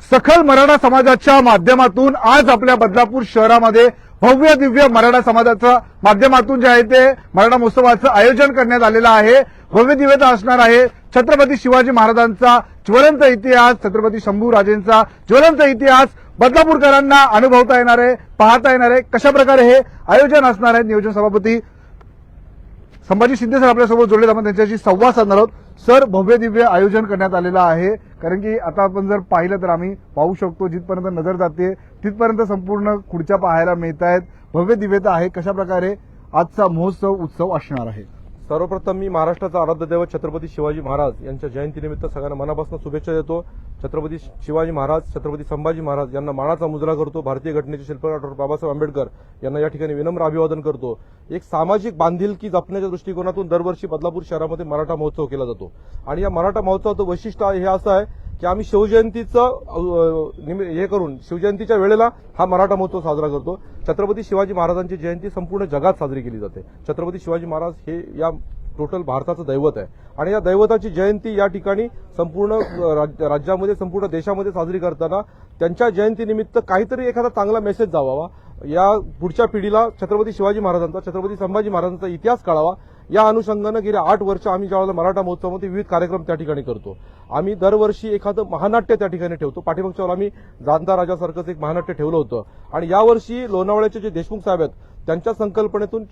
सखल मराठा समाजाच्या माध्यमातून आज आपल्या बदलापूर शहरामध्ये भव्य दिव्य मराठा समाजाच्या माध्यमातून जे आहे ते मराठा महोत्सवाचं आयोजन करण्यात आलेलं आहे। भव्य दिव्यता असणार आहे। छत्रपती शिवाजी महाराजांचा ज्वलंत इतिहास, छत्रपती शंभूराजेंचा ज्वलंत इतिहास बदलापूरकरांना अनुभवता येणार आहे, पाहता येणार आहे। कशा प्रकारे हे आयोजन असणार आहे, नियोजन सभापती संभाजी शिंदे सर आपल्यासोबत जोडले, आपण त्यांच्याशी संवाद साधणार आहोत। सर, भव्य दिव्य आयोजन करण्यात आलेलं आहे, कारण की आता आपण जर पाहिलं तर आम्ही पाहू शकतो जिथपर्यंत नजर जाते तिथपर्यंत संपूर्ण खुर्च्या पाहायला मिळत आहेत। भव्य दिव्यता आहे। कशा प्रकारे आजचा महोत्सव उत्सव असणार आहे? सर्वप्रथम मी महाराष्ट्राचा आराध्य दैवत छत्रपती शिवाजी महाराज यांच्या जयंतीनिमित्त सगळ्यांना मनापासून शुभेच्छा देतो। छत्रपती शिवाजी महाराज, छत्रपती संभाजी महाराज यांना मानाचा मुजरा करतो। भारतीय घटनेचे शिल्पकार डॉ. बाबासाहेब आंबेडकर यांना या ठिकाणी विनम्र अभिवादन करतो। एक सामाजिक बांधिलकी जपण्याच्या दृष्टिकोनातून दरवर्षी बदलापूर शहरामध्ये मराठा महोत्सव केला जातो आणि या मराठा महोत्सवाचं वैशिष्ट्य हे असं आहे की आम्ही शिवजयंतीच्या वेळेला हा मराठा महोत्सव साजरा करतो। छत्रपती शिवाजी महाराजांची जयंती संपूर्ण जगात साजरी केली जाते। छत्रपती शिवाजी महाराज हे या टोटल भारताचं दैवत आहे आणि या दैवताची जयंती या ठिकाणी संपूर्ण राज्यामध्ये, संपूर्ण देशामध्ये साजरी करताना त्यांच्या जयंतीनिमित्त काहीतरी एखादा चांगला मेसेज जावावा, या पुढच्या पिढीला छत्रपती शिवाजी महाराजांचा, छत्रपती संभाजी महाराजांचा इतिहास कळावा, या अनुषंगानं गेल्या 8 वर्ष आम्ही ज्यावेळेला मराठा महोत्सवामध्ये विविध कार्यक्रम त्या ठिकाणी करतो। आम्ही दरवर्षी एखादं महानाट्य त्या ठिकाणी ठेवतो। पाठीमागच्या वेळेला आम्ही जाणता राजासारखंच एक महानाट्य ठेवलं होतं आणि यावर्षी लोणावळ्याचे जे देशमुख साहेब आहेत त्यांच्या संकल्पनेतून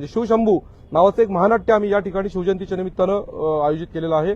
शिवशंभू नावाचं एक महानाट्य आम्ही या ठिकाणी शिवजयंतीच्या निमित्तानं आयोजित केलेलं आहे।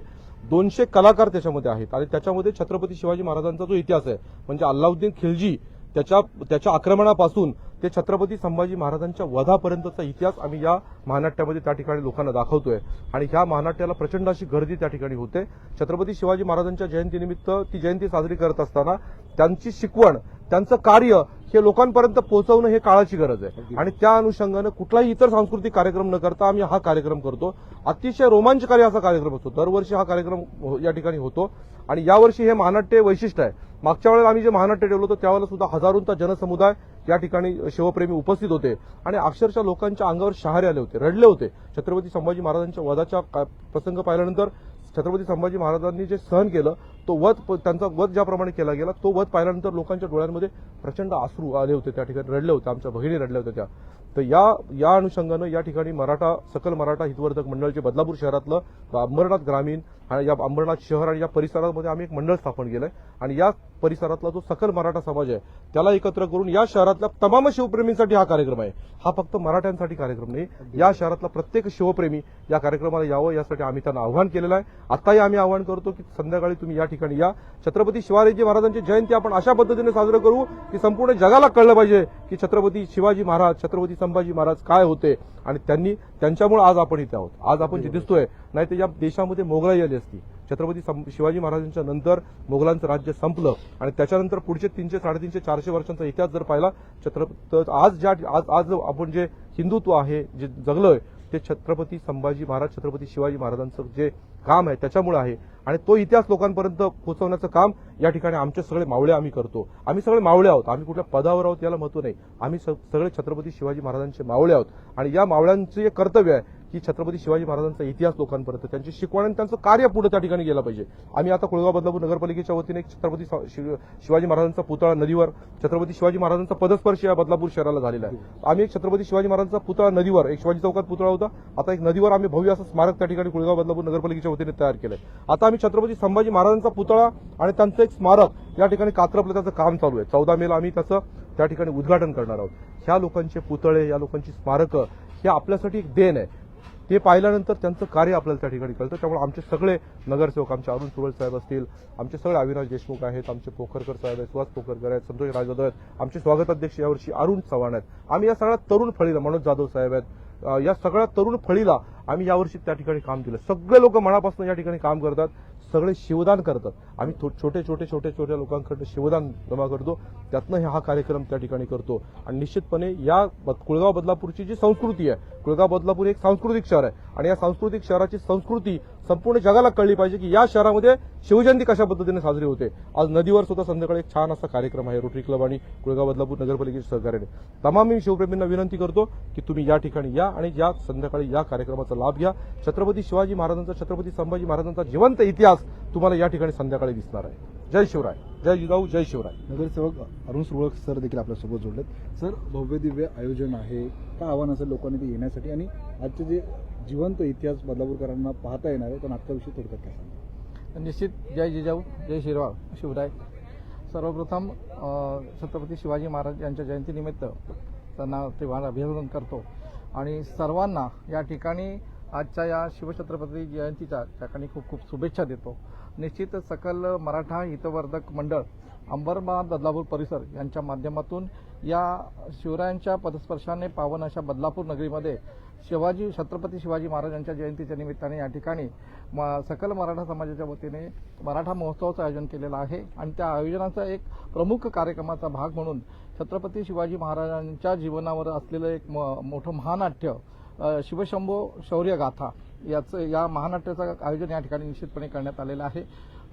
200 कलाकार त्याच्यामध्ये आहेत आणि त्याच्यामध्ये छत्रपती शिवाजी महाराजांचा जो इतिहास आहे, म्हणजे अल्लाउद्दीन खिलजी त्याच्या आक्रमणापासून ते छत्रपती संभाजी महाराजांच्या वधापर्यंतचा इतिहास आम्ही या महानाट्यामध्ये त्या ठिकाणी लोकांना दाखवतोय आणि ह्या महानाट्याला प्रचंड अशी गर्दी त्या ठिकाणी होते। छत्रपती शिवाजी महाराजांच्या जयंतीनिमित्त ती जयंती साजरी करत असताना त्यांची शिकवण, त्यांचं कार्य हे लोकांपर्यंत पोहोचवणं हे काळाची गरज आहे आणि त्या अनुषंगानं कुठलाही इतर सांस्कृतिक कार्यक्रम न करता आम्ही हा कार्यक्रम करतो। अतिशय रोमांचकारी असा कार्यक्रम असतो। दरवर्षी हा कार्यक्रम या ठिकाणी होतो आणि यावर्षी हे महानाट्य वैशिष्ट्य आहे। मागच्या वेळेला आम्ही जे महानाट्य ठेवलं होतं त्यावेळेला सुद्धा हजारोंचा जनसमुदाय या ठिकाणी शिवप्रेमी उपस्थित होते आणि अक्षरशः लोकांच्या अंगावर शहारे आले होते, रडले होते। छत्रपती संभाजी महाराजांच्या वधाचा प्रसंग पाहिल्यानंतर छत्रपती संभाजी महाराजांनी जे सहन केलं, तो त्यांचा वध ज्याप्रमाणे केला गेला, तो वध पाहिल्यानंतर लोकांच्या डोळ्यांमध्ये प्रचंड अश्रू आले होते, त्या ठिकाणी रडले होते, आमच्या भगिनी रडल्या होत्या त्या। तर या अनुषंगानं या ठिकाणी सकल मराठा हितवर्धक मंडळचे बदलापूर शहरातलं अंबरनाथ ग्रामीण आणि या अंबरनाथ शहर आणि या परिसरामध्ये आम्ही एक मंडळ स्थापन केलंय आणि या परिसरातला जो सकल मराठा समाज आहे त्याला एकत्र करून या शहरातल्या तमाम शिवप्रेमींसाठी हा कार्यक्रम आहे। हा फक्त मराठ्यांसाठी कार्यक्रम नाही, या शहरातला प्रत्येक शिवप्रेमी या कार्यक्रमाला यावं यासाठी आम्ही त्यांना आव्हान केलेलं आहे। आताही आम्ही आव्हान करतो की संध्याकाळी तुम्ही या ठिकाणी या। छत्रपती शिवाजी महाराजांची जयंती आपण अशा पद्धतीने साजरी करू की संपूर्ण जगाला कळलं पाहिजे की छत्रपती शिवाजी महाराज, छत्रपती संभाजी महाराज काय होते आणि त्यांच्यामुळे आज आपण इथे आहोत। आज आपण जे दिसतोय, नाही तर या देशामध्ये मोगलाई आली असती। छत्रपती शिवाजी महाराजांच्या नंतर मोगलांचं राज्य संपलं आणि त्याच्यानंतर पुढचे 300, 350, 400 वर्षांचा इतिहास जर पाहिला आज आपण जे हिंदुत्व आहे जे जगलोय ते छत्रपती संभाजी महाराज, छत्रपती शिवाजी महाराजांचं जे काम आहे त्याच्यामुळे आहे आणि तो इतिहास लोकांपर्यंत पोहोचवण्याचं काम या ठिकाणी आमचे सगळे मावळे आम्ही करतो। आम्ही सगळे मावळे आहोत, आम्ही कुठल्या पदावर आहोत याला महत्व नाही, आम्ही सगळे छत्रपती शिवाजी महाराजांचे मावळे आहोत आणि या मावळ्यांचे एक कर्तव्य आहे की छत्रपती शिवाजी महाराजांचा इतिहास लोकांपर्यंत, त्यांची शिकवण आणि त्यांचं कार्य पुढे त्या ठिकाणी गेलं पाहिजे। आम्ही आता कुळगाव बदलापूर नगरपालिकेच्या वतीने एक छत्रपती शिवाजी महाराजांचा पुतळा नदीवर, छत्रपती शिवाजी महाराजांचा पदस्पर्श या बदलापूर शहराला झालेला आहे। आम्ही एक छत्रपती शिवाजी महाराजांचा पुतळा नदीवर, एक शिवाजी चौकात पुतळा होता, आता एक नदीवर आम्ही भव्य असं स्मारक त्या ठिकाणी कुळगाव बदलापूर नगरपालिकेच्या वतीने तयार केलंय। आता आम्ही छत्रपती संभाजी महाराजांचा पुतळा आणि त्यांचं एक स्मारक या ठिकाणी कात्रपलं, त्याचं काम चालू आहे। 14 मेला आम्ही त्याचं त्या ठिकाणी उद्घाटन करणार आहोत। ह्या लोकांचे पुतळे, या लोकांची स्मारकं हे आपल्यासाठी एक देण आहे। ते पाहिल्यानंतर त्यांचं कार्य आपल्याला त्या ठिकाणी कळतं। त्यामुळे आमचे सगळे नगरसेवक, आमचे अरुण सुवळ साहेब असतील, आमचे सगळे अविनाश देशमुख आहेत, आमचे पोखरकर साहेब आहेत, सुहास पोखरकर आहेत, संतोष राजजाधव आहेत, आमचे स्वागत अध्यक्ष यावर्षी अरुण चव्हाण आहेत, आम्ही या सगळ्या तरुण फळीला, मनोज जाधव साहेब आहेत, या सगळ्या तरुण फळीला आम्ही यावर्षी त्या ठिकाणी काम दिलं। सगळे लोक मनापासून या ठिकाणी काम करतात, सगळे शिवदान करतात। आम्ही छोट्या लोकांकडे शिवदान जमा करतो, त्यातनं हा कार्यक्रम त्या ठिकाणी करतो आणि निश्चितपणे या कुळगाव बदलापूरची जी संस्कृती आहे, कुळगाव बदलापूर एक सांस्कृतिक शहर आहे आणि या सांस्कृतिक शहराची संस्कृती संपूर्ण जगाला कळली पाहिजे की या शहरामध्ये शिवजयंती कशा पद्धतीने साजरी होते। आज नदीवर सुद्धा संध्याकाळी एक छान असा कार्यक्रम आहे रोटरी क्लब आणि कुळगाव बदलापूर नगरपालिकेच्या सहकार्याने। तमाम मी शिवप्रेमींना विनंती करतो की तुम्ही या ठिकाणी या आणि या संध्याकाळी या कार्यक्रमाचा लाभ घ्या। छत्रपती शिवाजी महाराजांचा, छत्रपती संभाजी महाराजांचा जिवंत इतिहास तुम्हाला या ठिकाणी संध्याकाळी दिसणार आहे। जय शिवराय, जय जिजाऊ, जय शिवराय. नगरसेवक अरुण सुरवळ सर देखील आपल्यासोबत जोडलेत. सर, भव्य दिव्य आयोजन आहे, काय आव्हान असेल लोकांनी ते येण्यासाठी आणि आजचे जे जिवंत इतिहास बदलापूरकरांना पाहता येणार आहे, पण आजचा विषय थोडक्यात काय सांगा? निश्चित जय जिजाऊ जय शिवराय. सर्वप्रथम छत्रपती शिवाजी महाराज यांच्या जयंतीनिमित्त त्यांना त्रिवार अभिवादन करतो आणि सर्वांना या ठिकाणी आजच्या या शिवछत्रपती जयंतीच्या ठिकाणी खूप खूप शुभेच्छा देतो. निश्चित सकल मराठा हितवर्धक मंडळ अंबरनाथ बदलापूर परिसर यांच्या माध्यमातून या शिवरायांच्या पदस्पर्शाने पावन अशा बदलापूर नगरीमध्ये छत्रपती शिवाजी महाराजांच्या जयंतीच्या निमित्ताने या ठिकाणी सकल मराठा समाजाच्या वतीने मराठा महोत्सवाचं आयोजन केलेलं आहे आणि त्या आयोजनाचा एक प्रमुख कार्यक्रमाचा भाग म्हणून छत्रपती शिवाजी महाराजांच्या जीवनावर असलेलं एक मोठं महानाट्य शिवशंभो शौर्य गाथा या महानाट्याचं आयोजन या ठिकाणी निश्चितपणे करण्यात आलेलं आहे.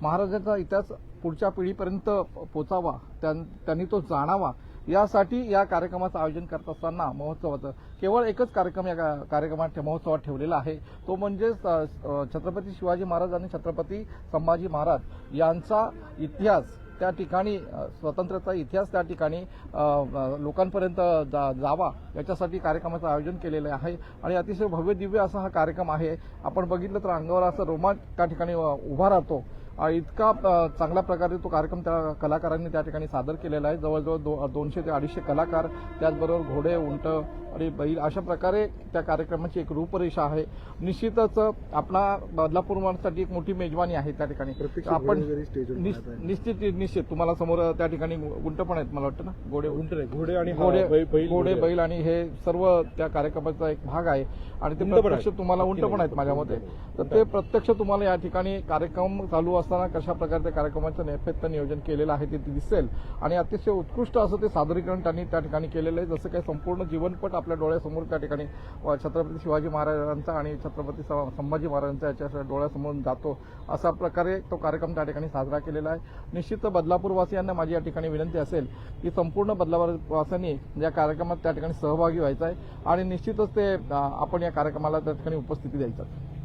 महाराजांचा इतिहास पुढच्या पिढीपर्यंत पोचावा, त्यांनी तो जाणावा यासाठी या कार्यक्रमाचं आयोजन करत असताना महोत्सवाचं केवळ एकच कार्यक्रम या कार्यक्रमात महोत्सवात ठेवलेला आहे, तो म्हणजे छत्रपती शिवाजी महाराज आणि छत्रपती संभाजी महाराज यांचा इतिहास त्या ठिकाणी स्वातंत्र्याचा इतिहास त्या ठिकाणी लोकांपर्यंत जावा याच्यासाठी कार्यक्रमाचं आयोजन केलेलं आहे आणि अतिशय भव्य दिव्य असा हा कार्यक्रम आहे. आपण बघितलं तर अंगावर असं रोमांच त्या ठिकाणी उभा राहतो. इतका चांगल्या प्रकारे तो कार्यक्रम त्या कलाकारांनी त्या ठिकाणी सादर केलेला आहे. जवळजवळ 200 ते 250 कलाकार, त्याचबरोबर घोडे, उंट आणि बैल अशा प्रकारे त्या कार्यक्रमाची एक रूपरेषा आहे. निश्चितच आपला बदलापूरसाठी एक मोठी मेजवानी आहे त्या ठिकाणी. आपण निश्चित तुम्हाला समोर त्या ठिकाणी उंट पण आहेत, मला वाटतं ना, घोडे आणि घोडे बैल आणि हे सर्व त्या कार्यक्रमाचा एक भाग आहे आणि ते प्रत्यक्ष तुम्हाला उंट पण आहेत माझ्या मते. तर ते प्रत्यक्ष तुम्हाला या ठिकाणी कार्यक्रम चालू असताना कशा प्रकारे त्या कार्यक्रमाचं नेपथ्य नियोजन केलेलं आहे ते दिसेल आणि अतिशय उत्कृष्ट असं ते सादरीकरण त्यांनी त्या ठिकाणी केलेलं आहे. जसं काही संपूर्ण जीवनपट आपल्या डोळ्यासमोर त्या ठिकाणी छत्रपती शिवाजी महाराजांचा आणि छत्रपती संभाजी महाराजांचा याच्या डोळ्यासमोर जातो अशा प्रकारे तो कार्यक्रम त्या ठिकाणी साजरा केलेला आहे. निश्चित बदलापूरवासियांना माझी या ठिकाणी विनंती असेल की संपूर्ण बदलापूरवासियांनी या कार्यक्रमात त्या ठिकाणी सहभागी व्हायचा आहे आणि निश्चितच ते आपण या कार्यक्रमाला त्या ठिकाणी उपस्थिती द्यायचं.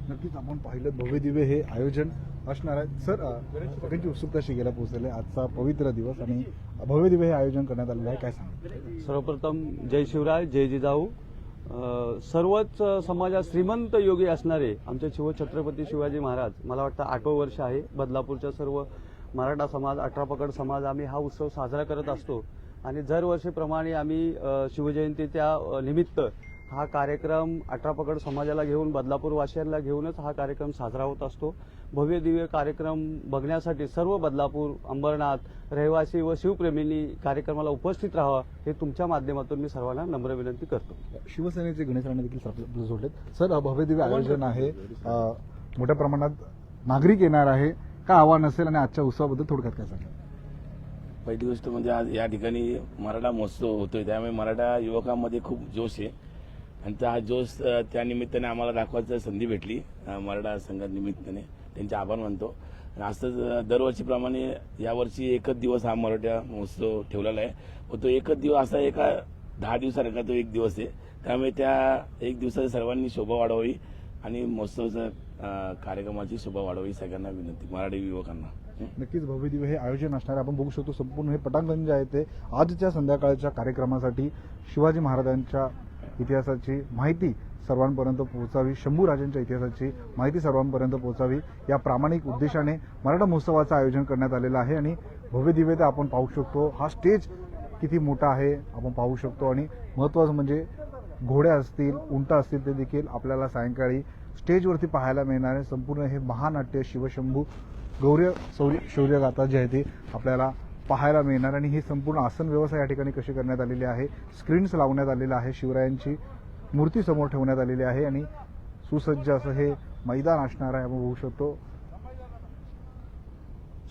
नक्कीच आपण पाहिलं भव्य दिव्य हे आयोजन असणार आहे. सर, सगळ्यांची उत्सुकता शिकायला पोहोचलेली आहे. आजचा पवित्र दिवस आणि भव्य दिव्य हे आयोजन करण्यात आलेलं आहे, काय सांगा? सर्वप्रथम जय शिवराय, जय जिजाऊ. सर्वच समाजात श्रीमंत योगी असणारे आमचे छत्रपती शिवाजी महाराज, मला वाटतं 8वं वर्ष आहे. बदलापूरच्या सर्व मराठा समाज, 18 पगड समाज आम्ही हा उत्सव साजरा करत असतो आणि दरवर्षीप्रमाणे आम्ही शिवजयंतीच्या निमित्त हा कार्यक्रम 18 पगड समाजाला घेऊन, बदलापूरवासियांना घेऊनच हा कार्यक्रम साजरा होत असतो. भव्य दिव्य कार्यक्रम बघण्यासाठी सर्व बदलापूर, अंबरनाथ रहिवासी व शिवप्रेमींनी कार्यक्रमाला उपस्थित राहावं हे तुमच्या माध्यमातून मी सर्वांना नम्र विनंती करतो. शिवसेनेचे गणेश राणे देखील आपल्याला जोडलेत. सर, भव्य दिव्य आयोजन आहे, मोठ्या प्रमाणात नागरिक येणार आहे, काय आव्हान असेल आणि आजच्या उत्सवाबद्दल थोडक्यात काय सांगा? पहिली गोष्ट म्हणजे आज या ठिकाणी मराठा महोत्सव होतोय, त्यामुळे मराठा युवकांमध्ये खूप जोश आहे आणि हा जोश त्या निमित्ताने आम्हाला दाखवायची संधी भेटली मराठा संघात निमित्ताने, त्यांचे आभार मानतो. आणि असंच दरवर्षीप्रमाणे यावर्षी एकच दिवस हा मराठा महोत्सव ठेवलेला आहे व तो एकच दिवस असा एका 10 दिवसांचा तो एक दिवस आहे, त्यामुळे त्या एक दिवसाची सर्वांनी शोभा वाढवावी आणि महोत्सवाचा कार्यक्रमाची शोभा वाढवावी सगळ्यांना विनंती, मराठी युवकांना. नक्कीच भव्य दिव्य हे आयोजन असणार आहे. आपण बघू शकतो संपूर्ण हे पटांगण जे आहे ते आजच्या संध्याकाळच्या कार्यक्रमासाठी शिवाजी महाराजांच्या इतिहासाची माहिती सर्वांपर्यंत पोहोचावी, शंभूराजांच्या इतिहासाची माहिती सर्वांपर्यंत पोहोचावी या प्रामाणिक उद्देशाने मराठा महोत्सवाचं आयोजन करण्यात आलेलं आहे आणि भव्य दिव्य आपण पाहू शकतो. हा स्टेज किती मोठा आहे आपण पाहू शकतो आणि महत्त्वाचं म्हणजे घोडे असतील, उंट असतील ते देखील आपल्याला सायंकाळी स्टेजवरती पाहायला मिळणार आहे. संपूर्ण हे महानाट्य शिवशंभू शौर्यगाथा जी आहे ती आपल्याला पाहायला मिळणार आणि ही संपूर्ण आसन व्यवस्था या ठिकाणी कशी करण्यात आलेली आहे. स्क्रीन्स लावण्यात आलेलं आहे, शिवरायांची मूर्ती समोर ठेवण्यात आलेली आहे आणि सुसज्ज असं हे मैदान असणार आहे. आपण बघू शकतो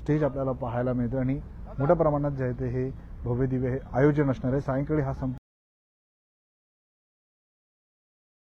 स्टेज आपल्याला पाहायला मिळतं आणि मोठ्या प्रमाणात जे आहे ते हे भव्य दिव्य हे आयोजन असणार आहे. सायंकाळी हा